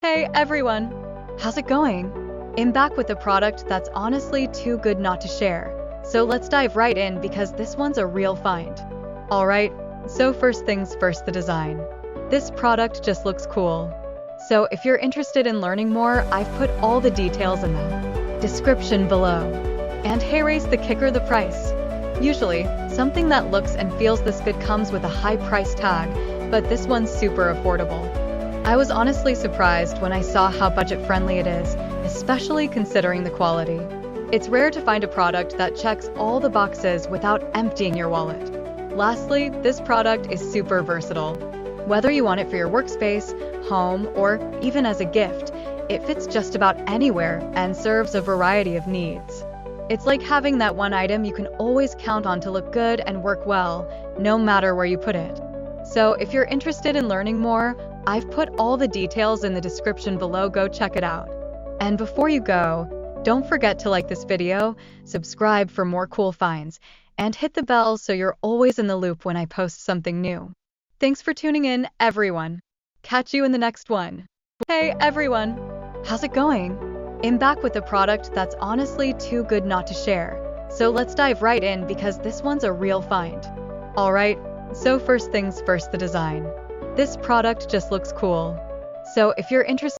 Hey everyone! How's it going? I'm back with a product that's honestly too good not to share. So let's dive right in because this one's a real find. Alright, so first things first, the design. This product just looks cool. So if you're interested in learning more, I've put all the details in the description below. And here's the kicker, the price. Usually, something that looks and feels this good comes with a high price tag, but this one's super affordable. I was honestly surprised when I saw how budget-friendly it is, especially considering the quality. It's rare to find a product that checks all the boxes without emptying your wallet. Lastly, this product is super versatile. Whether you want it for your workspace, home, or even as a gift, it fits just about anywhere and serves a variety of needs. It's like having that one item you can always count on to look good and work well, no matter where you put it. So if you're interested in learning more, I've put all the details in the description below, go check it out. And before you go, don't forget to like this video, subscribe for more cool finds, and hit the bell so you're always in the loop when I post something new. Thanks for tuning in, everyone. Catch you in the next one. Hey everyone! How's it going? I'm back with a product that's honestly too good not to share. So let's dive right in because this one's a real find. Alright, so first things first, the design. This product just looks cool. So if you're interested